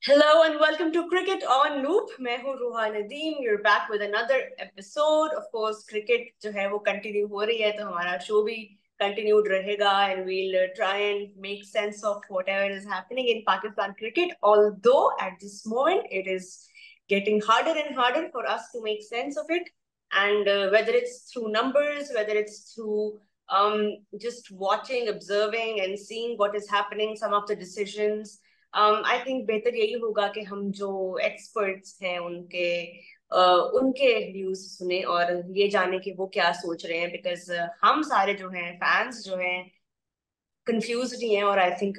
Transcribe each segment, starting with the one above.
Hello and welcome to Cricket on Loop. मैं हूँ रूहा Nadeem. You're back with another episode. Of course, cricket जो है वो continue हो रही है, तो हमारा show भी continued रहेगा, and we'll try and make sense of whatever is happening in Pakistan cricket. Although at this moment it is getting harder and harder for us to make sense of it, and whether it's through numbers, whether it's through just watching, observing, and seeing what is happening, some of the decisions. I think बेहतर यही होगा कि हम जो experts हैं उनके views सुने और ये जाने कि वो क्या सोच रहे हैं, बिकॉज हम सारे जो हैं फैंस जो हैं कंफ्यूज ही हैं, और आई थिंक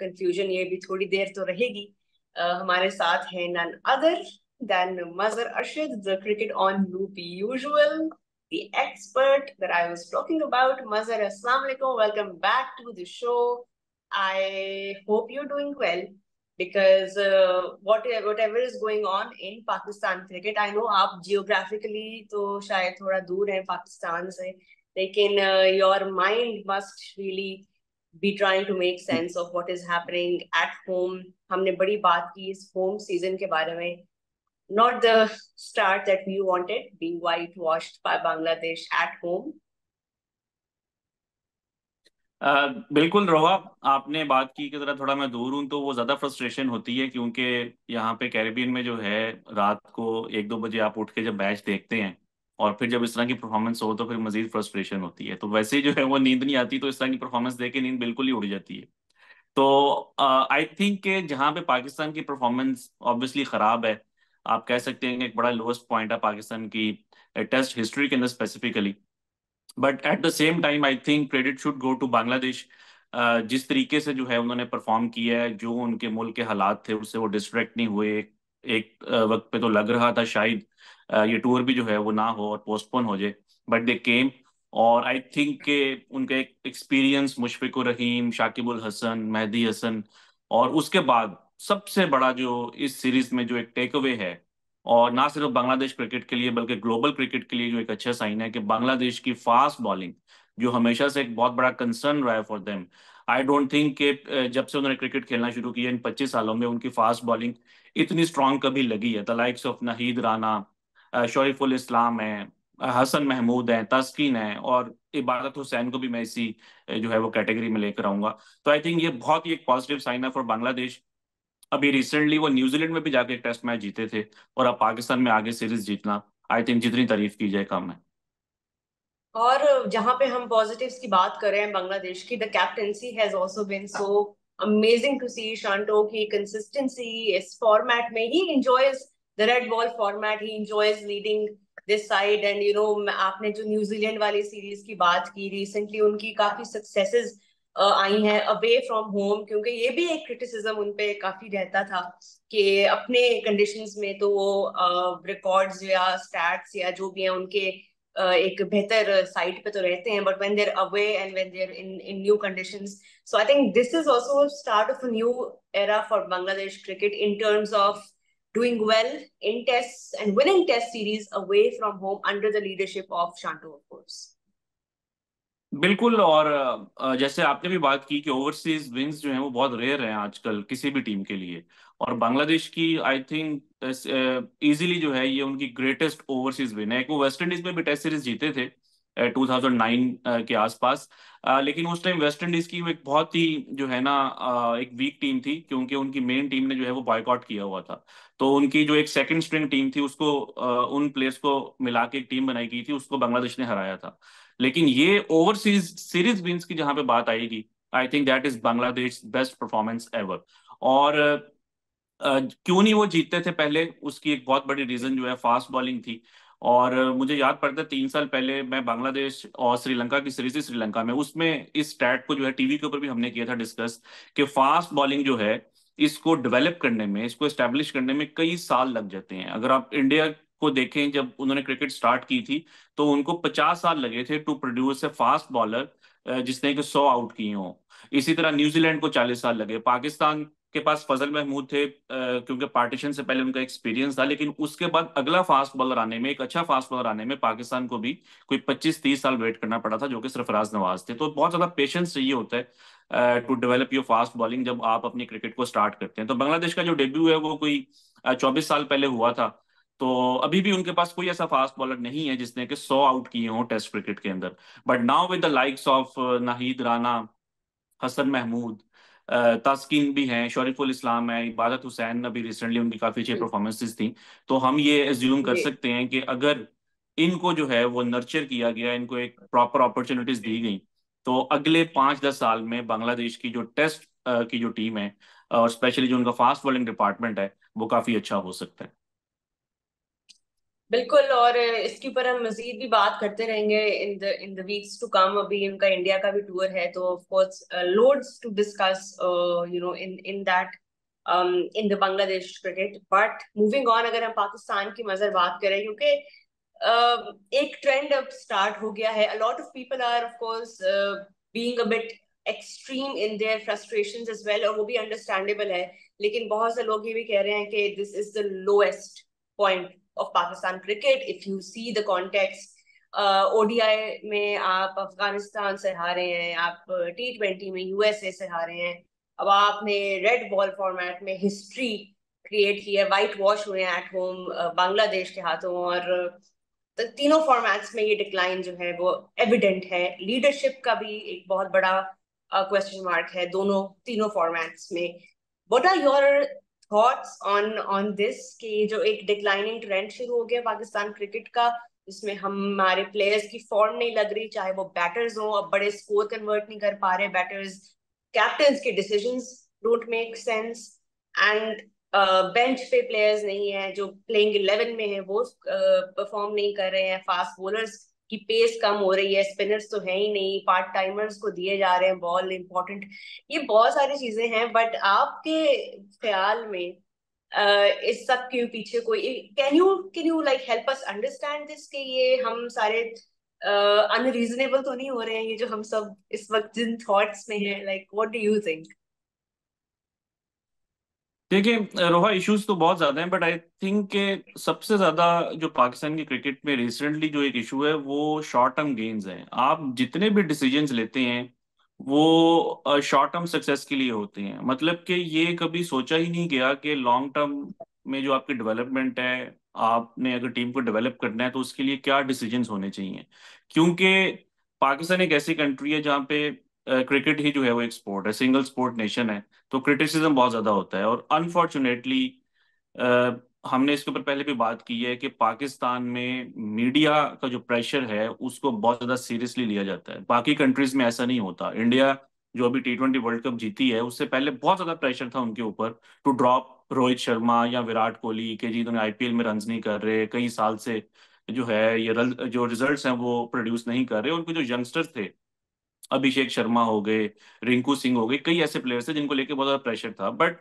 कंफ्यूजन ये भी थोड़ी देर तो रहेगी. हमारे साथ है नन अदर देन मजर Arshad, the cricket on loop usual, the expert that I was talking about. Mazhar, Assalamu alaikum. Welcome back to the show. I hope you're doing well because whatever is going on in Pakistan cricket, I know आप geographically तो शायद थोड़ा दूर हैं पाकिस्तान से, लेकिन your mind must really be trying to make sense of what is happening at home. हमने बड़ी बात की इस home season के बारे में. Not the start that we wanted, being whitewashed by Bangladesh at home. बिल्कुल रोहा, आपने बात की कि जरा थोड़ा मैं दूर हूं तो वो ज्यादा फ्रस्ट्रेशन होती है, क्योंकि यहाँ पे कैरेबियन में जो है रात को 1-2 बजे आप उठ के जब मैच देखते हैं और फिर जब इस तरह की परफॉर्मेंस हो तो फिर मजीद फ्रस्ट्रेशन होती है। तो वैसे ही जो है वो नींद नहीं आती, तो इस तरह की परफॉर्मेंस देख के नींद बिल्कुल ही उड़ जाती है। तो आई थिंक कि जहाँ पे पाकिस्तान की परफॉर्मेंस ऑब्वियसली खराब है, आप कह सकते हैं कि एक बड़ा लोएस्ट पॉइंट है पाकिस्तान की टेस्ट हिस्ट्री के अंदर specifically. But at the same time I think credit should go to Bangladesh. जिस तरीके से जो है उन्होंने परफॉर्म किया है, जो उनके मुल्क के हालात थे उससे वो डिस्ट्रैक्ट नहीं हुए। एक वक्त पे तो लग रहा था शायद ये टूर भी जो है वो ना हो और पोस्टपोन हो जाए, बट दे केम। और आई थिंक के उनका एक एक्सपीरियंस, मुशफिकुर रहीम, शाकिबुल हसन, मेहदी हसन, और उसके बाद सबसे बड़ा जो इस सीरीज में जो एक टेक अवे है, और ना सिर्फ बांग्लादेश क्रिकेट के लिए बल्कि ग्लोबल क्रिकेट के लिए जो एक अच्छा साइन है, कि बांग्लादेश की फास्ट बॉलिंग जो हमेशा से एक बहुत बड़ा कंसर्न रहा है for them. I don't think कि जब से उन्होंने क्रिकेट खेलना शुरू किया इन 25 सालों में उनकी फास्ट बॉलिंग इतनी स्ट्रांग कभी लगी है। The likes of Nahid Rana, Shoriful Islam है, हसन महमूद है, तस्कीन है, और इबादत हुसैन को भी मैं इसी जो है वो कैटेगरी में लेकर आऊंगा। तो आई थिंक ये बहुत ही एक पॉजिटिव साइन है फॉर बांग्लादेश। अभी रिसेंटली वो न्यूजीलैंड में भी जाके एक टेस्ट मैच जीते थे, और अब पाकिस्तान में आगे सीरीज जीतना, आई थिंक जितनी तारीफ की जाए कम है। और जहां पे हम पॉजिटिव्स की बात कर रहे हैं बांग्लादेश की, the captaincy has also been so amazing to see. Shanto की कंसिस्टेंसी इस फॉर्मेट में, he enjoys the red ball format, he enjoys leading this side. And you know, आपने जो न्यूजीलैंड वाली सीरीज की बात की, रिसेंटली उनकी काफी सक्सेसेस आई हैं अवे फ्रॉम होम, क्योंकि ये भी एक क्रिटिसिज्म उनपे काफी रहता था कि अपने कंडीशंस में तो वो रिकॉर्ड्स या स्टैट्स या जो भी हैं उनके एक बेहतर साइट पे तो रहते हैं, but when they're away and when they're in new conditions. So I think this is also start of a new era for Bangladesh cricket in terms of doing well in tests and winning test series away from home under the leadership of Shanto, of course. बिल्कुल। और जैसे आपने भी बात की कि overseas wins जो हैं वो बहुत रेयर हैं आजकल किसी भी टीम के लिए, और बांग्लादेश की आई थिंक इजीली जो है ये उनकी ग्रेटेस्ट ओवरसीज विन है। एक वो वेस्ट इंडीज में भी टेस्ट सीरीज जीते थे 2009 के आसपास, लेकिन उस टाइम वेस्ट इंडीज की वो एक बहुत ही जो है ना एक वीक टीम थी, क्योंकि उनकी मेन टीम ने जो है वो बॉयकॉट किया हुआ था। तो उनकी जो एक सेकंड स्ट्रिंग टीम थी उसको उन प्लेयर्स को मिला के एक टीम बनाई गई थी, उसको बांग्लादेश ने हराया था। लेकिन ये ओवरसीज सीरीज विंस की जहां पे बात आएगी, I think that is Bangladesh best performance ever. और क्यों नहीं वो जीतते थे पहले, उसकी एक बहुत बड़ी रीजन जो है फास्ट बॉलिंग थी। और मुझे याद पड़ता है 3 साल पहले मैं बांग्लादेश और श्रीलंका की सीरीज थी श्रीलंका में, उसमें इस स्टैट को जो है टीवी के ऊपर भी हमने किया था डिस्कस, कि फास्ट बॉलिंग जो है इसको डेवलप करने में, इसको एस्टेब्लिश करने में कई साल लग जाते हैं। अगर आप इंडिया को देखें, जब उन्होंने क्रिकेट स्टार्ट की थी तो उनको 50 साल लगे थे to produce a fast bowler जिसने कि 100 आउट किए हों। इसी तरह न्यूजीलैंड को 40 साल लगे, पाकिस्तान के पास फजल महमूद थे, क्योंकि पार्टीशन से पहले उनका एक्सपीरियंस था, लेकिन उसके बाद अगला फास्ट बॉलर आने में, एक अच्छा फास्ट बॉलर आने में पाकिस्तान को भी कोई 25-30 साल वेट करना पड़ा था, जो कि सरफराज नवाज थे। तो बहुत ज्यादा पेशेंस चाहिए होता है to develop your fast bowling जब आप अपनी क्रिकेट को स्टार्ट करते हैं। तो बांग्लादेश का जो डेब्यू है वो कोई 24 साल पहले हुआ था। तो अभी भी उनके पास कोई ऐसा फास्ट बॉलर नहीं है जिसने कि 100 आउट किए हों टेस्ट क्रिकेट के अंदर। But now with the likes of Nahid Rana, Hasan Mahmud, Taskin भी हैं, शरीफुल इस्लाम है, इबादत हुसैन, अभी रिसेंटली उनकी काफी अच्छी परफॉर्मेंसेस थी। तो हम ये एज्यूम कर जी सकते हैं कि अगर इनको जो है वो नर्चर किया गया, इनको एक प्रॉपर अपॉर्चुनिटीज दी गई, तो अगले 5-10 साल में बांग्लादेश की जो टेस्ट की जो टीम है, और स्पेशली जो उनका फास्ट बॉलिंग डिपार्टमेंट है, वो काफी अच्छा हो सकता है। बिल्कुल। और इसके ऊपर हम मजीद भी बात करते रहेंगे in the weeks to come. अभी इनका इंडिया का भी टूर है, तो of course loads to discuss in that in the Bangladesh cricket. But moving on, अगर हम पाकिस्तान की मजर बात करें, क्योंकि एक ट्रेंड अब स्टार्ट हो गया है। A lot of people are of course being a bit extreme in their frustrations as well, और वो भी अंडरस्टैंडेबल है। लेकिन बहुत से लोग ये भी कह रहे हैं कि this is the lowest point of Pakistan cricket if you see the context. ODI में आप अफगानिस्तान से हारे हैं, आप T20 में यूएसए से हारे हैं, अब आपने रेड बॉल फॉर्मेट में हिस्ट्री क्रिएट की है, वाइट वॉश हुए हैं एट होम बांग्लादेश के हाथों। और तीनों फॉर्मेट्स में ये डिक्लाइन जो है वो एविडेंट है। लीडरशिप का भी एक बहुत बड़ा क्वेश्चन मार्क है दोनों तीनों फॉर्मेट्स में। What are your thoughts on this, कि जो एक डिक्लाइनिंग ट्रेंड शुरू हो गया पाकिस्तान क्रिकेट का, जिसमें हमारे प्लेयर्स की फॉर्म नहीं लग रही, चाहे वो बैटर्स हो, अब बड़े स्कोर कन्वर्ट नहीं कर पा रहे बैटर्स, कैप्टन्स के decisions don't make sense, and bench पे प्लेयर्स नहीं है, जो प्लेइंग 11 में है वो परफॉर्म नहीं कर रहे हैं, फास्ट बॉलर्स की पेस कम हो रही है, स्पिनर्स तो है ही नहीं, पार्ट टाइमर्स को दिए जा रहे हैं बॉल इंपॉर्टेंट। ये बहुत सारी चीजें हैं। बट आपके ख्याल में इस सब के पीछे कोई, can you like help us understand this, कि ये हम सारे अनरीजनेबल तो नहीं हो रहे हैं, ये जो हम सब इस वक्त जिन थॉट्स में हैं? Like what do you think? देखिए रोहा, इश्यूज तो बहुत ज्यादा हैं, बट आई थिंक कि सबसे ज्यादा जो पाकिस्तान की क्रिकेट में रिसेंटली जो एक इशू है वो शॉर्ट टर्म गेन्स हैं। आप जितने भी डिसीजंस लेते हैं वो शॉर्ट टर्म सक्सेस के लिए होते हैं। मतलब कि ये कभी सोचा ही नहीं गया कि लॉन्ग टर्म में जो आपकी डेवलपमेंट है, आपने अगर टीम को डेवलप करना है तो उसके लिए क्या डिसीजंस होने चाहिए। क्योंकि पाकिस्तान एक ऐसी कंट्री है जहाँ पे क्रिकेट ही जो है वो एक स्पोर्ट है, सिंगल स्पोर्ट नेशन है। तो क्रिटिसिज्म बहुत ज्यादा होता है, और अनफॉर्चुनेटली हमने इसके ऊपर पहले भी बात की है कि पाकिस्तान में मीडिया का जो प्रेशर है उसको बहुत ज्यादा सीरियसली लिया जाता है। बाकी कंट्रीज में ऐसा नहीं होता। इंडिया जो अभी T20 वर्ल्ड कप जीती है, उससे पहले बहुत ज्यादा प्रेशर था उनके ऊपर टू ड्रॉप रोहित शर्मा या विराट कोहली, के जी तुम्हें आईपीएल में रन नहीं कर रहे, कई साल से जो है ये जो रिजल्ट्स हैं वो प्रोड्यूस नहीं कर रहे। उनके जो यंगस्टर्स थे, अभिषेक शर्मा हो गए, रिंकू सिंह हो गए, कई ऐसे प्लेयर्स थे जिनको लेके बहुत ज्यादा प्रेशर था। बट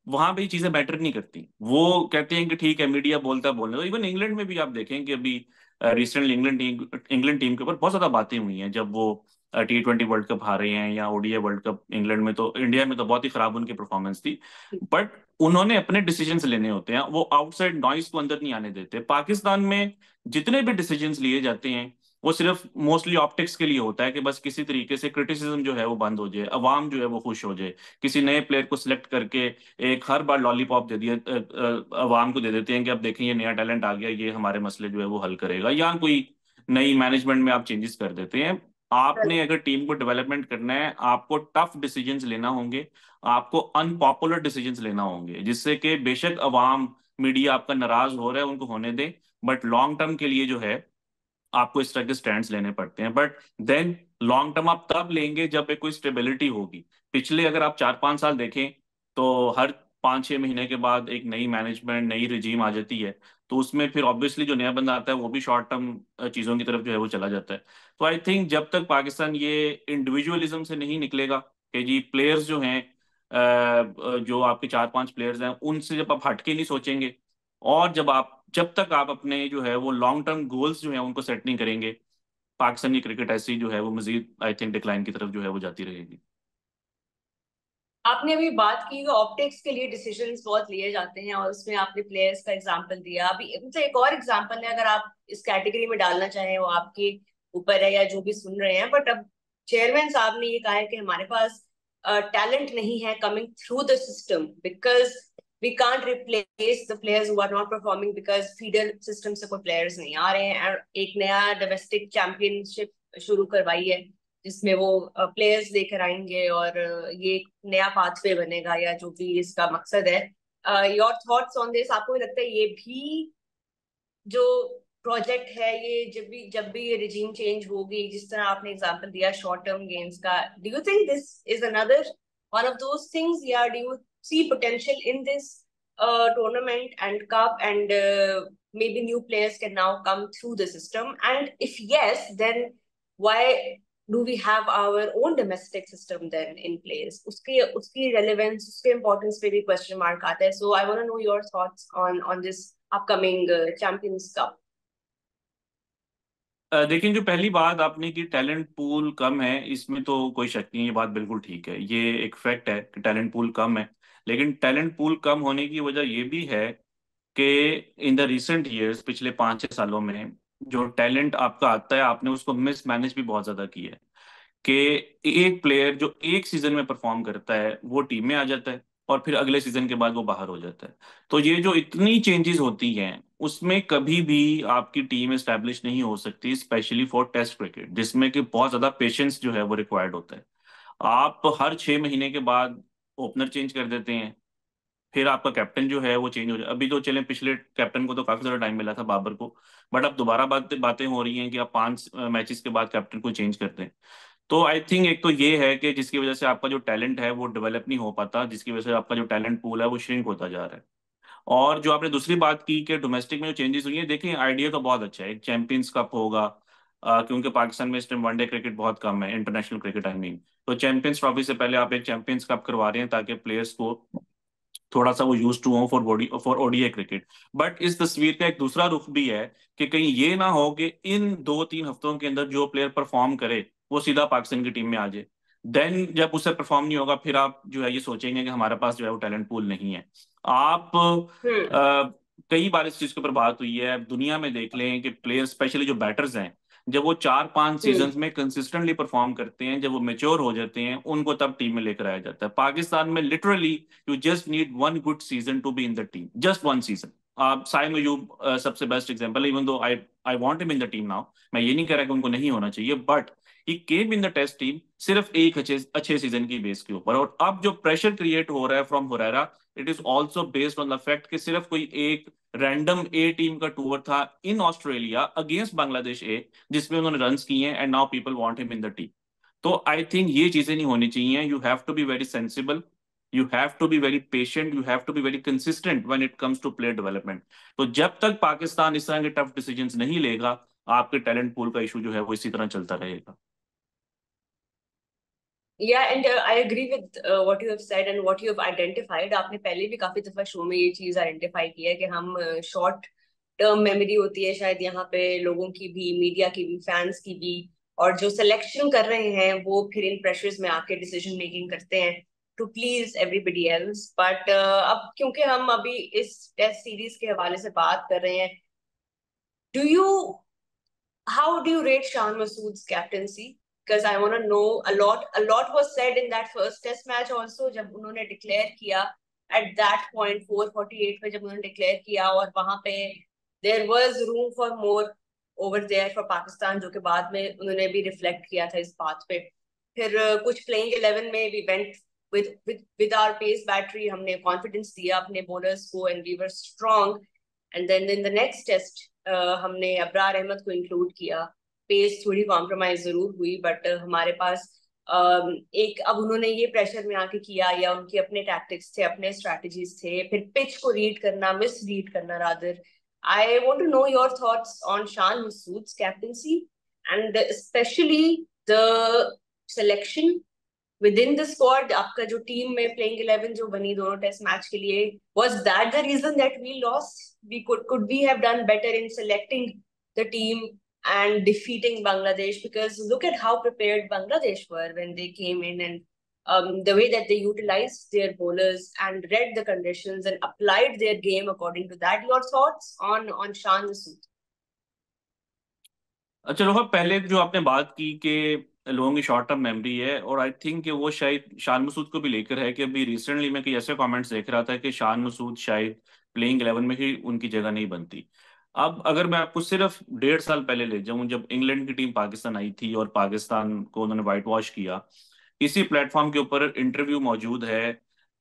वहां पे ये चीजें मैटर नहीं करती। वो कहते हैं कि ठीक है मीडिया बोलता है बोलने दो। इवन इंग्लैंड में भी आप देखें कि अभी रिसेंटली इंग्लैंड टीम के ऊपर बहुत ज्यादा बातें हुई हैं जब वो T20 वर्ल्ड कप हारे हैं, या ओडीआई वर्ल्ड कप। इंग्लैंड में तो, इंडिया में तो बहुत ही खराब उनकी परफॉर्मेंस थी। बट उन्होंने अपने डिसीजंस लेने होते हैं, वो आउटसाइड नॉइस को अंदर नहीं आने देते। पाकिस्तान में जितने भी डिसीजंस लिए जाते हैं वो सिर्फ मोस्टली ऑप्टिक्स के लिए होता है, कि बस किसी तरीके से क्रिटिसिज्म जो है वो बंद हो जाए, अवाम जो है वो खुश हो जाए। किसी नए प्लेयर को सिलेक्ट करके एक हर बार लॉलीपॉप दे दिए, अवाम को दे देते हैं कि अब देखें ये नया टैलेंट आ गया, ये हमारे मसले जो है वो हल करेगा, या कोई नई मैनेजमेंट में आप चेंजेस कर देते हैं। आपने अगर टीम को डेवलपमेंट करना है, आपको टफ डिसीजंस लेना होंगे, आपको अनपॉपुलर डिसीजंस लेना होंगे, जिससे कि बेशक अवाम, मीडिया आपका नाराज हो रहा है, उनको होने दें, बट लॉन्ग टर्म के लिए जो है आपको इस तरह के स्टैंड्स लेने पड़ते हैं। बट देन लॉन्ग टर्म आप तब लेंगे जब एक कोई स्टेबिलिटी होगी। पिछले अगर आप 4-5 साल देखें तो हर 5-6 महीने के बाद एक नई मैनेजमेंट, नई रिजीम आ जाती है। तो उसमें फिर ऑब्वियसली जो नया बंदा आता है वो भी शॉर्ट टर्म चीज़ों की तरफ जो है वो चला जाता है। तो आई थिंक जब तक पाकिस्तान ये इंडिविजुअलिज्म से नहीं निकलेगा कि जी प्लेयर्स जो हैं, जो आपके 4-5 प्लेयर्स हैं, उनसे जब आप हटके नहीं सोचेंगे, और जब तक आप अपने जो है वो लॉन्ग टर्म गोल्स जो है उनको सेट नहीं करेंगे, पाकिस्तानी क्रिकेट ऐसी जो है वो मजीद आई थिंक डिक्लाइन की तरफ जो है वो जाती रहेगी। आपने अभी बात की ऑप्टिक्स के लिए डिसीजंस बहुत लिए जाते हैं और उसमें आपने प्लेयर्स का एग्जांपल दिया। अभी मतलब एक और एग्जांपल है, अगर आप इस कैटेगरी में डालना चाहें वो आपके ऊपर है या जो भी सुन रहे हैं, बट अब चेयरमैन साहब ने ये कहा है कि हमारे पास टैलेंट नहीं है coming through the system, because we can't replace the players who are not performing because feeder system से कोई प्लेयर्स नहीं आ रहे हैं। और एक नया डोमेस्टिक चैंपियनशिप शुरू करवाई है जिसमें वो प्लेयर्स लेकर आएंगे और ये एक नया पाथवे बनेगा या जो भी इसका मकसद है। योर थॉट्स ऑन दिस, आपको भी लगता है ये भी जो प्रोजेक्ट है ये जब भी ये रिजीम चेंज होगी, जिस तरह आपने एग्जांपल दिया शॉर्ट टर्म गेम्स का, do you think this is another one of those things, या do you see potential in this tournament and cup, and maybe new players can now come through the system? And if yes, then why do we have our own domestic system then in place? उसकी relevance, उसके importance पे भी question mark आता है. So I want to know your thoughts on this upcoming Champions Cup. देखिए, जो पहली बात आपने की टैलेंट पूल कम है, इसमें तो कोई शक नहीं है, ये बात बिल्कुल ठीक है, ये एक फैक्ट है कि टैलेंट पूल कम है। लेकिन टैलेंट पूल कम होने की वजह ये भी है कि इन द रिसेंट ईयर्स, पिछले 5-6 सालों में जो टैलेंट आपका आता है, आपने उसको मिसमैनेज भी बहुत ज्यादा किया है। कि एक प्लेयर जो एक सीजन में परफॉर्म करता है वो टीम में आ जाता है और फिर अगले सीजन के बाद वो बाहर हो जाता है। तो ये जो इतनी चेंजेस होती हैं उसमें कभी भी आपकी टीम एस्टेब्लिश नहीं हो सकती, स्पेशली फॉर टेस्ट क्रिकेट जिसमें कि बहुत ज्यादा पेशेंस जो है वो रिक्वायर्ड होता है। आप हर 6 महीने के बाद ओपनर चेंज कर देते हैं, फिर आपका कैप्टन जो है वो चेंज हो जाए। अभी तो चले, पिछले कैप्टन को तो काफी ज्यादा टाइम मिला था, बाबर को, बट अब दोबारा बातें हो रही हैं कि आप 5 मैचेस के बाद कैप्टन को चेंज करते हैं। तो आई थिंक एक तो ये है कि जिसकी वजह से आपका जो टैलेंट है वो डेवलप नहीं हो पाता, जिसकी वजह से आपका जो टैलेंट पूल है वो श्रिंक होता जा रहा है। और जो आपने दूसरी बात की कि डोमेस्टिक में जो चेंजेस हुई है, देखिए आइडिया तो बहुत अच्छा है, एक चैंपियंस कप होगा। क्योंकि पाकिस्तान में इस टाइम वनडे क्रिकेट बहुत कम है, इंटरनेशनल क्रिकेट आई मीन, तो चैंपियंस ट्रॉफी से पहले आप एक चैंपियंस कप करवा रहे हैं ताकि प्लेयर्स को थोड़ा सा वो यूज टू हो फॉर ओडीआई क्रिकेट। बट इस तस्वीर का एक दूसरा रुख भी है कि कहीं ये ना हो कि इन 2-3 हफ्तों के अंदर जो प्लेयर परफॉर्म करे वो सीधा पाकिस्तान की टीम में आ जाए। देन जब उससे परफॉर्म नहीं होगा, फिर आप जो है ये सोचेंगे कि हमारे पास जो है वो टैलेंट पूल नहीं है। आप हम्म. कई बार इस चीज के ऊपर बात हुई है, दुनिया में देख लें कि प्लेयर्स स्पेशली जो बैटर्स हैं, जब वो 4-5 सीजन्स में कंसिस्टेंटली परफॉर्म करते हैं, जब वो मेच्योर हो जाते हैं, उनको तब टीम में लेकर आया जाता है। पाकिस्तान में literally you just need one good season to be in the team, just one season. आप साइम अयूब सबसे बेस्ट एग्जांपल है, even though I I want him in the team now, मैं ये नहीं कह रहा कि उनको नहीं होना चाहिए, but he came in the test team सिर्फ एक अच्छे अच्छे सीजन की बेस के ऊपर। और अब जो प्रेशर क्रिएट हो रहा है from Huraira, it is also based on the fact कि सिर्फ कोई एक रैंडम ए टीम का टूर था in Australia against Bangladesh A, जिसमें उन्होंने रन्स किए हैं, and now people want him in the team. तो आई थिंक ये चीजें नहीं होनी चाहिए। You have to be very sensible, you have to be very patient, you have to be very consistent when it comes to player development. तो जब तक पाकिस्तान इस तरह के टफ डिसीजंस नहीं लेगा, आपके टैलेंट पूल का इशू जो है वो इसी तरह चलता रहेगा। Yeah, and I agree with what you have said and what you have identified. आपने पहले भी काफी दफा शो में ये चीज आइडेंटिफाई की है कि हम शॉर्ट टर्म मेमोरी होती है शायद यहाँ पे लोगों की भी, मीडिया की भी, फैंस की भी, और जो सिलेक्शन कर रहे हैं वो फिर इन प्रेशर्स में आके डिसीजन मेकिंग करते हैं to please everybody else. But अब क्योंकि हम अभी इस टेस्ट सीरीज के हवाले से बात कर रहे हैं, do you how do you rate Shan Masood's captaincy? Because I want to know a lot. A lot was said in that first test match also, जब उन्होंने declare किया at that point 448 पे, जब उन्होंने declare किया, और वहां पे there was room for more over there for Pakistan, जो कि बाद में उन्होंने भी reflect किया था इस बात पे। फिर कुछ playing 11 में we went with our pace battery, हमने confidence दिया अपने bowlers को and we were strong. And then in the next test हमने अबरार अहमद को इंक्लूड किया, पेस थोड़ी कॉम्प्रोमाइज जरूर हुई, बट हमारे पास एक, अब उन्होंने ये प्रेशर में आके किया या उनके अपने टैक्टिक्स थे, अपने स्ट्रैटेजीज थे, फिर पिच को रीड करना, मिस रीड करना rather. I want to know your thoughts on Shan Masood's captaincy and specially the selection within the squad. आपका जो टीम में प्लेइंग 11 जो बनी दोनों टेस्ट मैच के लिए, was that the reason that we lost? We could we have done better in selecting the team and defeating Bangladesh? Because look at how prepared Bangladesh were when they came in, and the way that they utilized their bowlers and read the conditions and applied their game according to that. Your thoughts on Shan Masood? अच्छा रोहा, पहले जो आपने बात की कि लोगों की short term memory है, और आई थिंक कि वो शायद शान मसूद को भी लेकर है कि अभी रिसेंटली मैं कई ऐसे कमेंट्स देख रहा था कि शान मसूद शायद प्लेइंग 11 में ही उनकी जगह नहीं बनती। अब अगर मैं आपको सिर्फ 1.5 साल पहले ले जाऊं, जब इंग्लैंड की टीम पाकिस्तान आई थी और पाकिस्तान को उन्होंने वाइट वॉश किया, इसी प्लेटफॉर्म के ऊपर इंटरव्यू मौजूद है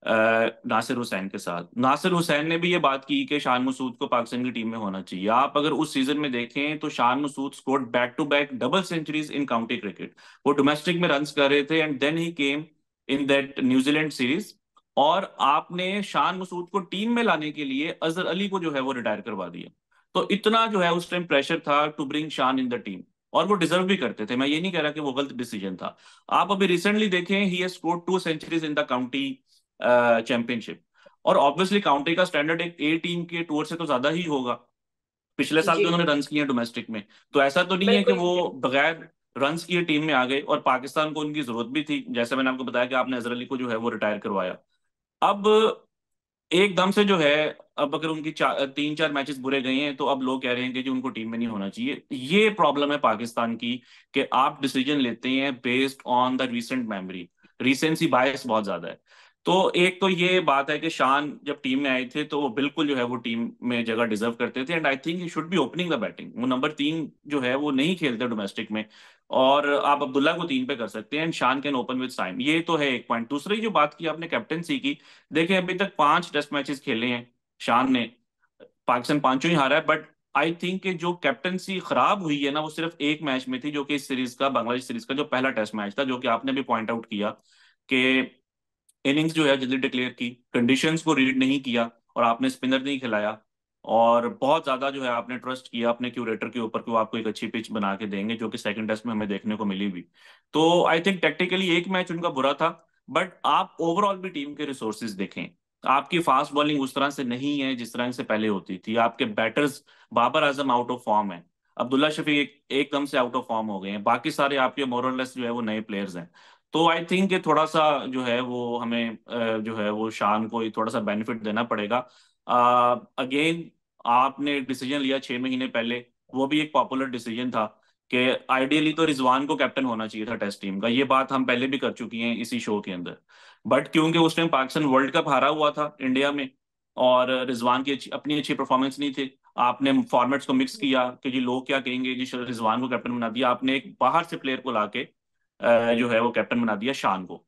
नासिर हुसैन के साथ। नासिर हुसैन ने भी ये बात की कि शान मसूद को पाकिस्तान की टीम में होना चाहिए। आप अगर उस सीजन में देखें तो Shan Masood scored back to back double centuries in county cricket. वो डोमेस्टिक में रन्स कर रहे थे and then he came in that New Zealand series, और आपने शान मसूद को टीम में लाने के लिए अजहर अली को जो है वो रिटायर करवा दिया। तो इतना जो है उस टाइम प्रेशर था टू ब्रिंग शान इन द टीम, और वो डिजर्व भी करते थे। मैं ये नहीं कह रहा कि वो गलत डिसीजन था। आप अभी रिसेंटली देखें, he has scored 2 centuries in the county championship, और ऑब्वियसली काउंटी का स्टैंडर्ड एक ए टीम के टूर से तो ज्यादा ही होगा। पिछले साल भी जी, उन्होंने रन्स किए डोमेस्टिक में, तो ऐसा तो नहीं है कि बिल्कुल वो ठीक है। बगैर रन्स किए टीम में आ गए, और पाकिस्तान को उनकी जरूरत भी थी। जैसे मैंने आपको बताया कि आपने अजहर अली को जो है वो रिटायर करवाया। अब एकदम से जो है, अब अगर उनकी 3-4 मैचेस बुरे गए हैं तो अब लोग कह रहे हैं कि जी उनको टीम में नहीं होना चाहिए। ये प्रॉब्लम है पाकिस्तान की कि आप डिसीजन लेते हैं based on the recent memory. Recency bias बहुत ज्यादा है। तो एक तो ये बात है कि शान जब टीम में आए थे तो वो बिल्कुल जो है वो टीम में जगह डिजर्व करते थे, and I think he should be opening the batting. वो नंबर 3 जो है वो नहीं खेलते डोमेस्टिक में, और आप अब्दुल्ला को 3 पे कर सकते हैं एंड शान कैन ओपन विद साइम। ये तो है एक पॉइंट। दूसरी जो बात की आपने कैप्टनसी की, देखिए अभी तक 5 टेस्ट मैचेस खेले हैं शान ने, पाकिस्तान पांचों ही हारा है, बट आई थिंक कि जो कैप्टनसी खराब हुई है ना, वो सिर्फ एक मैच में थी, जो कि इस सीरीज का, बांग्लादेश सीरीज का जो पहला टेस्ट मैच था, जो कि आपने भी पॉइंट आउट किया कि इनिंग्स जो है जल्दी डिक्लेयर की, कंडीशंस को रीड नहीं किया, और आपने स्पिनर नहीं खिलाया, और बहुत ज्यादा जो है आपने ट्रस्ट किया अपने क्यूरेटर के ऊपर कि वो आपको एक अच्छी पिच बना के देंगे, जो कि सेकंड टेस्ट में हमें देखने को मिली भी। तो आई थिंक टेक्टिकली एक मैच उनका बुरा था, बट आप ओवरऑल भी टीम के रिसोर्सेज देखें, आपकी फास्ट बॉलिंग उस तरह से नहीं है जिस तरह से पहले होती थी। आपके batters, Babar Azam out of form है, अब्दुल्ला शफीक एकदम से आउट ऑफ फॉर्म हो गए हैं, बाकी सारे आपके मोरलेस जो है वो नए प्लेयर्स हैं। तो आई थिंक कि थोड़ा सा जो है वो हमें जो है वो शान को थोड़ा सा बेनिफिट देना पड़ेगा। अगेन, आपने डिसीजन लिया 6 महीने पहले, वो भी एक पॉपुलर डिसीजन था कि आइडियली तो रिजवान को कैप्टन होना चाहिए था टेस्ट टीम का। ये बात हम पहले भी कर चुकी हैं इसी शो के अंदर, बट क्योंकि उस टाइम पाकिस्तान वर्ल्ड कप हारा हुआ था इंडिया में, और रिजवान की अपनी अच्छी परफॉर्मेंस नहीं थी, आपने फॉर्मेट्स को मिक्स किया कि जी लोग क्या कहेंगे, जी रिजवान को कैप्टन बना दिया। आपने एक बाहर से प्लेयर को लाके जो है वो कैप्टन बना दिया शान को।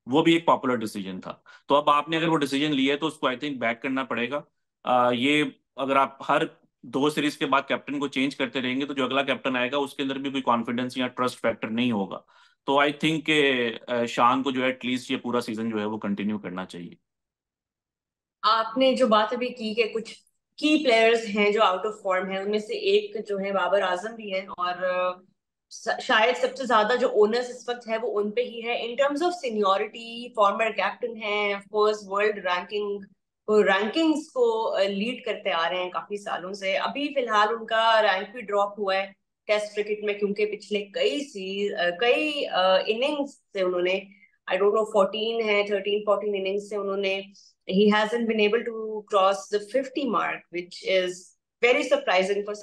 वो भी एक पॉपुलर डिसीजन था। तो अब आपने अगर वो डिसीजन लिया है तो उसको आई थिंक बैक करना पड़ेगा। ये अगर आप हर 2 सीरीज के बाद कैप्टन को चेंज करते रहेंगे तो जो अगला कैप्टन आएगा उसके अंदर भी कोई कॉन्फिडेंस या ट्रस्ट फैक्टर नहीं होगा। तो आई थिंक के शान को जो है एटलीस्ट ये पूरा सीजन जो है वो कंटिन्यू करना चाहिए। आपने जो बात अभी की कि कुछ की प्लेयर्स हैं जो आउट ऑफ फॉर्म है, उनमें से एक जो है बाबर आजम भी है, और शायद सबसे ज्यादा जो ओनर्स इस वक्त है वो उन पे ही है in terms of seniority. Former captain है, ऑफ कोर्स वर्ल्ड रैंकिंग्स को लीड करते आ रहे हैं काफी सालों से। अभी फिलहाल उनका रैंक भी ड्रॉप हुआ है टेस्ट क्रिकेट में, क्योंकि पिछले कई इनिंग्स से उन्होंने, आई डोंट नो 14 है, 13-14 इनिंग्स से उन्होंने, he hasn't been able to cross the 50 mark, which is very surprising for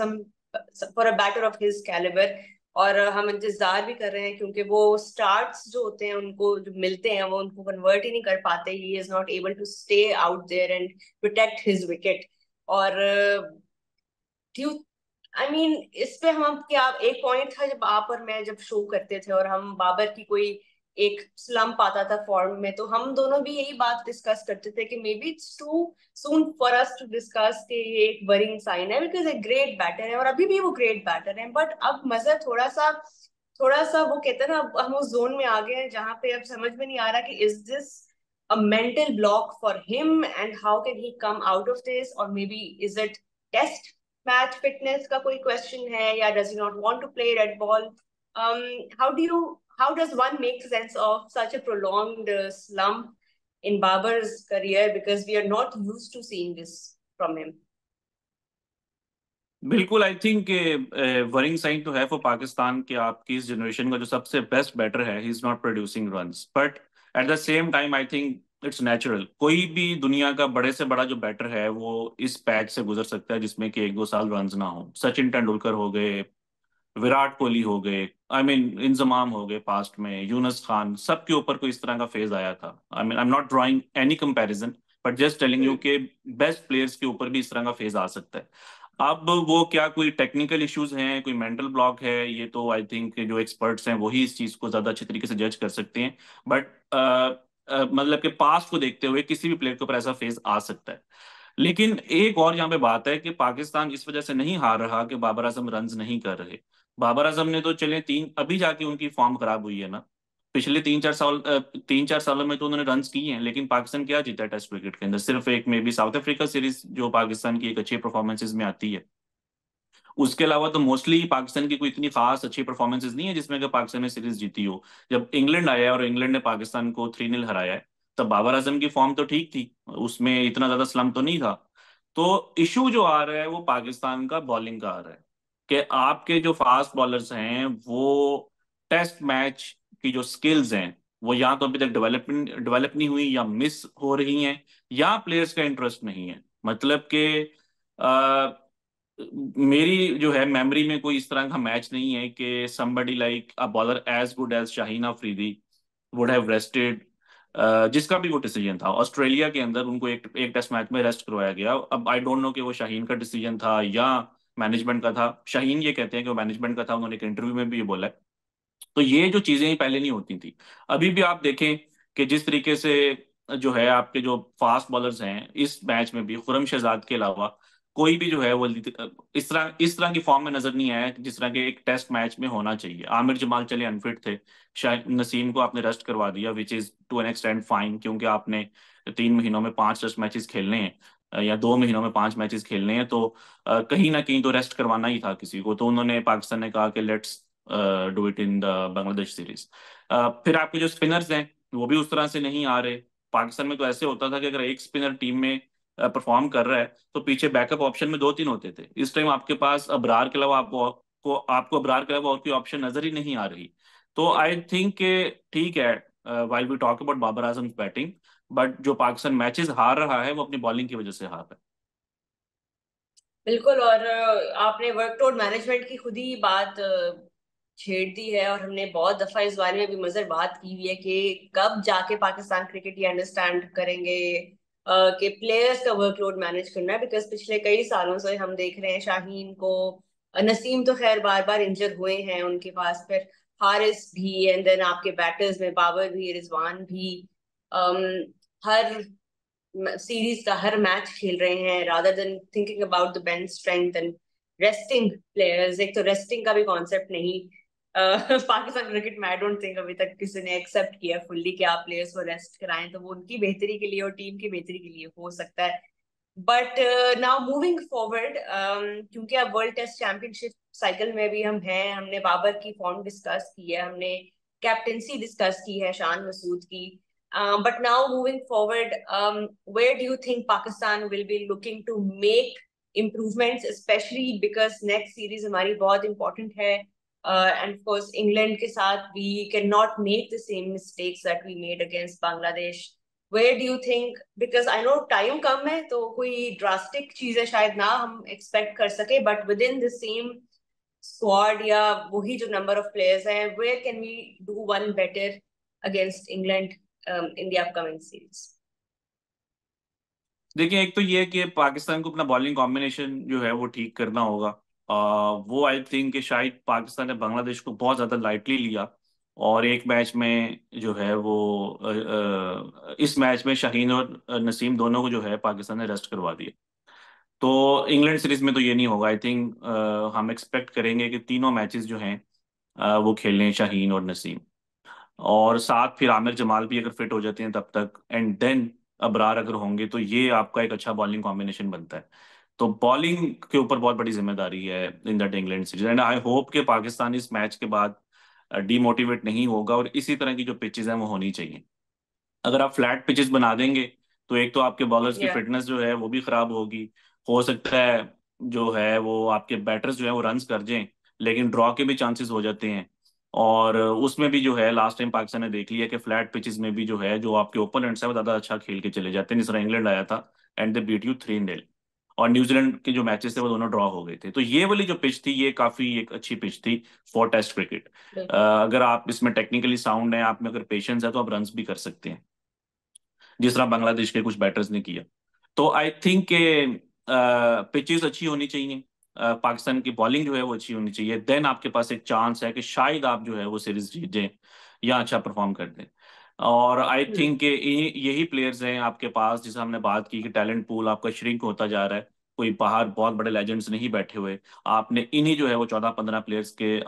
for a batter of his caliber. और हम इंतजार भी कर रहे हैं, क्योंकि वो स्टार्ट्स जो होते हैं उनको जो मिलते हैं वो उनको कन्वर्ट ही नहीं कर पाते। He is not able to stay out there and protect his wicket. और ड्यू आई मीन इस पे हम क्या, एक पॉइंट था जब आप और मैं जब शो करते थे और हम बाबर की कोई एक स्लम्प आता था फॉर्म में, तो हम दोनों भी यही बात डिस्कस करते थे कि maybe it's too soon for us to discuss कि ये एक वरिंग साइन है, बिकॉज एक ग्रेट बैटर है और अभी भी वो ग्रेट बैटर है। बट अब मजा थोड़ा सा वो कहते हैं ना, अब हम उस जोन में आ गए हैं जहां पे अब समझ में नहीं आ रहा कि is this a mental block for him and how can he come out of this, or maybe is it test match fitness का कोई question है, या does he not want to play red ball? um how does one make sense of such a prolonged slump in Babar's career, because we are not used to seeing this from him? बिल्कुल, I think worrying sign तो है for Pakistan के, आपकी इस generation का जो सबसे best batter है, ही is not producing runs, but at the same time I think it's natural, कोई भी दुनिया का बड़े से बड़ा जो बैटर है वो इस पैच से गुजर सकता है जिसमें कि 1-2 साल रन ना हो। सचिन तेंदुलकर हो गए, विराट कोहली हो गए, आई मीन इंजमाम हो गए पास्ट में, यूनुस खान, सबके ऊपर कोई इस तरह का फेज आया था। I mean I am not drawing any comparison, but just telling you के बेस्ट प्लेयर्स के ऊपर भी इस तरह का फेज आ सकता है। अब वो क्या कोई टेक्निकल इश्यूज हैं, कोई मेंटल ब्लॉक है, ये तो आई थिंक जो एक्सपर्ट्स हैं वही इस चीज को ज्यादा अच्छे तरीके से जज कर सकते हैं। बट मतलब कि पास्ट को देखते हुए किसी भी प्लेयर के ऊपर ऐसा फेज आ सकता है। लेकिन एक और यहाँ पे बात है कि पाकिस्तान इस वजह से नहीं हार रहा कि बाबर आजम रन्स नहीं कर रहे। बाबर आजम ने तो चले तीन, अभी जाके उनकी फॉर्म खराब हुई है ना। पिछले 3-4 सालों में तो उन्होंने रन्स किए हैं, लेकिन पाकिस्तान क्या जीता है टेस्ट क्रिकेट के अंदर? सिर्फ एक may be south Africa series जो पाकिस्तान की एक अच्छी परफॉर्मेंसेज में आती है। उसके अलावा तो मोस्टली पाकिस्तान की कोई इतनी खास अच्छी परफॉर्मेंसेज नहीं है जिसमें कि पाकिस्तान ने सीरीज जीती हो। जब इंग्लैंड आया है और इंग्लैंड ने पाकिस्तान को 3-0 हराया है, तब बाबर आजम की फॉर्म तो ठीक थी, उसमें इतना ज्यादा स्लम्प तो नहीं था। तो इशू जो आ रहा है वो पाकिस्तान का बॉलिंग का आ रहा है कि आपके जो फास्ट बॉलर्स हैं वो टेस्ट मैच की जो स्किल्स हैं वो या तो अभी तक डेवलप नहीं हुई, या मिस हो रही हैं, या प्लेयर्स का इंटरेस्ट नहीं है। मतलब कि मेरी जो है मेमोरी में कोई इस तरह का मैच नहीं है कि somebody like a bowler as good as Shaheen Afridi would have rested. जिसका भी वो डिसीजन था ऑस्ट्रेलिया के अंदर, उनको एक एक टेस्ट मैच में रेस्ट करवाया गया। अब आई डोंट नो कि वो शाहीन का डिसीजन था या मैनेजमेंट का था। शाहीन ये कहते हैं कि वो मैनेजमेंट का था, उन्होंने एक इंटरव्यू में भी ये बोला है। तो ये जो चीजें पहले नहीं होती थी। अभी भी आप देखें कि जिस तरीके से जो है आपके जो फास्ट बॉलर्स हैं इस मैच में भी खुरम शहजाद के अलावा कोई भी जो है वो इस तरह की फॉर्म में नजर नहीं आया जिस तरह के एक टेस्ट मैच में होना चाहिए। आमिर जमाल चले अनफिट थे, शायद नसीम को आपने रेस्ट करवा दिया, which is to an extent fine, क्योंकि आपने 3 महीनों में 5 टेस्ट मैचेस खेलने हैं, या 2 महीनों में 5 मैचेस खेलने हैं, तो कहीं ना कहीं तो रेस्ट करवाना ही था किसी को। तो उन्होंने, पाकिस्तान ने कहा कि let's do it in the Bangladesh series. फिर आपके जो स्पिनर्स हैं वो भी उस तरह से नहीं आ रहे। पाकिस्तान में तो ऐसे होता था कि अगर एक स्पिनर टीम में परफॉर्म कर रहा है तो पीछे बैकअप ऑप्शन में 2-3 होते थे। इस टाइम आपके पास अबरार के अलावा आपको अबरार के अलावा और कोई ऑप्शन नजर ही नहीं आ रही। तो आई थिंक कि ठीक है, while we talk about Babar Azam batting, but जो पाकिस्तान मैचेस हार रहा है वो अपनी बॉलिंग की वजह से हार रहा है। बिल्कुल। और आपने वर्कलोड मैनेजमेंट की खुद ही बात छेड़ दी है, और हमने बहुत दफा इस बारे में भी मजर बात की हुई है कि कब जाके पाकिस्तान क्रिकेट ये अंडरस्टैंड करेंगे कि प्लेयर्स का वर्कलोड मैनेज करना है। बिकॉज पिछले कई सालों से हम देख रहे हैं शाहीन को, नसीम तो खैर बार बार इंजर हुए हैं उनके पास, फिर हारिस भी, एंड देन आपके बैटर्स में बाबर भी, रिजवान भी, अम, हर सीरीज का हर मैच खेल रहे हैं rather than thinking about the bench strength and resting players. एक तो रेस्टिंग का भी कॉन्सेप्ट नहीं पाकिस्तान क्रिकेट में आई डोंट थिंक अभी तक किसी ने एक्सेप्ट किया फुल्ली कि आप प्लेयर्स को रेस्ट कराएं, तो वो उनकी बेहतरी के लिए और टीम की बेहतरी के लिए हो सकता है। बट नाउ मूविंग फॉरवर्ड, क्योंकि अब वर्ल्ड टेस्ट चैंपियनशिप साइकिल में भी हम हैं, हमने बाबर की फॉर्म डिस्कस की है, हमने कैप्टेंसी डिस्कस की है शान मसूद की। But now moving forward, where do you think Pakistan will be looking to make improvements, especially because next series हमारी बहुत important है, and of course England के साथ we cannot make the same mistakes that we made against Bangladesh. Where do you think, because I know time कम है तो कोई drastic चीजें शायद ना हम expect कर सके, but within the same squad या वही जो number of players हैं, where can we do one better against England in the upcoming series? देखिए, एक तो ये है कि पाकिस्तान को अपना बॉलिंग कॉम्बिनेशन जो है वो ठीक करना होगा। वो आई थिंक कि शायद पाकिस्तान ने बांग्लादेश को बहुत ज़्यादा लाइटली लिया, और एक मैच में जो है वो इस मैच में शाहीन और नसीम दोनों को जो है पाकिस्तान ने रेस्ट करवा दिया। तो इंग्लैंड सीरीज में तो ये नहीं होगा। आई थिंक हम एक्सपेक्ट करेंगे कि तीनों मैचेस जो हैं वो खेलें शाहीन और नसीम, और साथ फिर आमिर जमाल भी अगर फिट हो जाते हैं तब तक, एंड देन अबरार अगर होंगे, तो ये आपका एक अच्छा बॉलिंग कॉम्बिनेशन बनता है। तो बॉलिंग के ऊपर बहुत बड़ी जिम्मेदारी है in that England series, and I hope कि पाकिस्तान इस मैच के बाद डीमोटिवेट नहीं होगा, और इसी तरह की जो पिचेस हैं वो होनी चाहिए। अगर आप फ्लैट पिचेस बना देंगे तो एक तो आपके बॉलर्स की Yeah. फिटनेस जो है वो भी खराब होगी। हो सकता है जो है वो आपके बैटर्स जो है वो रन्स कर जाएं, लेकिन ड्रॉ के भी चांसेस हो जाते हैं। और उसमें भी जो है लास्ट टाइम पाकिस्तान ने देख लिया कि फ्लैट पिचेस में भी जो है जो आपके ओपोनेंट्स है वो ज्यादा अच्छा खेल के चले जाते हैं। जिस तरह इंग्लैंड आया था एंड दे बीट यू 3-0, और न्यूजीलैंड के जो मैचेस थे वो दोनों ड्रॉ हो गए थे। तो ये वाली जो पिच थी ये काफी एक अच्छी पिच थी फॉर टेस्ट क्रिकेट। बिल्कुल। अगर आप इसमें टेक्निकली साउंड है, आप में अगर पेशेंस है, तो आप रन्स भी कर सकते हैं, जिस तरह बांग्लादेश के कुछ बैटर्स ने किया। तो आई थिंक के पिचेस अच्छी होनी चाहिए, पाकिस्तान की बॉलिंग जो है वो अच्छी होनी चाहिए, देन आपके पास एक चांस है कि शायद आप जो है वो सीरीज जीत जाएं या अच्छा परफॉर्म कर दें। और आई हम्म। थिंक यही प्लेयर्स हैं आपके पास, जिसे हमने बात की कि टैलेंट पूल आपका श्रिंक होता जा रहा है, कोई बाहर बहुत बड़े लेजेंड्स नहीं बैठे हुए। आपने इन्हीं जो है वो 14-15 प्लेयर्स के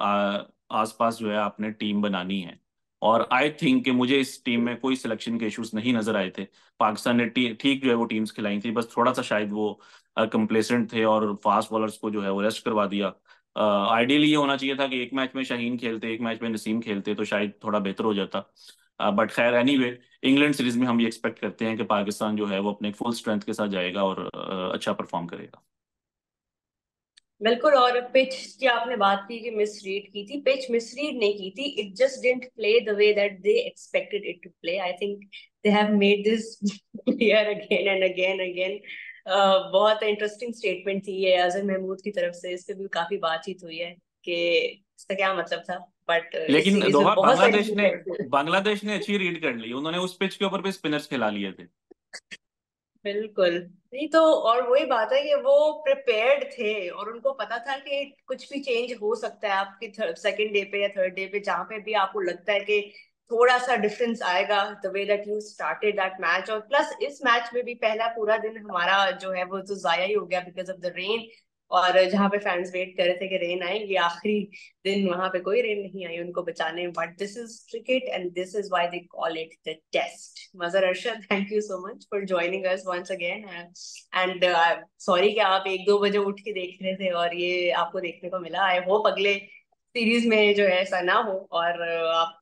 आसपास जो है आपने टीम बनानी है। और आई थिंक कि मुझे इस टीम में कोई सिलेक्शन के इश्यूज नहीं नजर आए थे। पाकिस्तान ने ठीक जो है वो टीम्स खिलाई थी, बस थोड़ा सा शायद वो कंप्लेसेंट थे और फास्ट बॉलर्स को जो है वो रेस्ट करवा दिया। आइडियली ये होना चाहिए था कि एक मैच में शाहीन खेलते, एक मैच में नसीम खेलते, तो शायद थोड़ा बेहतर हो जाता। बट खैर एनीवे, इंग्लैंड सीरीज में हम ये एक्सपेक्ट करते हैं कि पाकिस्तान जो है वो अपने फुल स्ट्रेंथ के साथ जाएगा और अच्छा परफॉर्म करेगा। बिल्कुल। और पिच की आपने बात की कि मिसरीड की थी, पिच मिसरीड नहीं की थी, it just didn't play the way that they expected it to play. I think they have made this clear again and again again. बहुत इंटरेस्टिंग स्टेटमेंट थी ये अजहर महमूद की तरफ से, इस पे भी काफी बातचीत हुई है कि इसका क्या मतलब था। बट इस लेकिन सीरीज में दोहा बहुत सारी चीजें। बांग्लादेश ने अच्छी रीड कर ली, उन्होंने उस पिच के ऊपर भी स्पिनर्स खिला लिए थे। बिल्कुल। नहीं तो, और वही बात है कि वो प्रिपेयर्ड थे और उनको पता था कि कुछ भी चेंज हो सकता है आपकी सेकंड डे पे या थर्ड डे पे, जहां पे भी आपको लगता है कि थोड़ा सा डिफरेंस आएगा the way that you started that match. और प्लस इस मैच में भी पहला पूरा दिन हमारा जो है वो तो जाया ही हो गया बिकॉज ऑफ द रेन। और जहां पे फैंस वेट कर रहे थे कि रेन आएगी, आखिरी दिन वहां पे कोई रेन नहीं आई उनको बचाने। But this is cricket and this is why they call it the test. Mazhar Arshad, thank you so much for joining us once again. And sorry कि आप 1-2 बजे उठ के देख रहे थे और ये आपको देखने को मिला। आई होप अगले सीरीज में जो है ऐसा ना हो और आप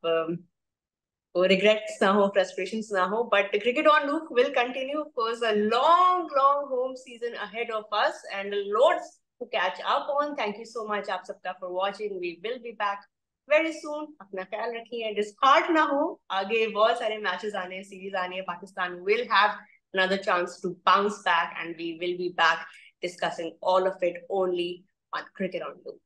को regrets ना हो, frustrations ना हो। But cricket on loop will continue. Of course, a long, long home season ahead of us and loads to catch up on. Thank you so much आप सबका for watching. We will be back very soon. अपना ख्याल रखिए, disheart ना हो, आगे बहुत सारे matches आने हैं, series आनी है। Pakistan will have another chance to bounce back and we will be back discussing all of it only on Cricket on Loop.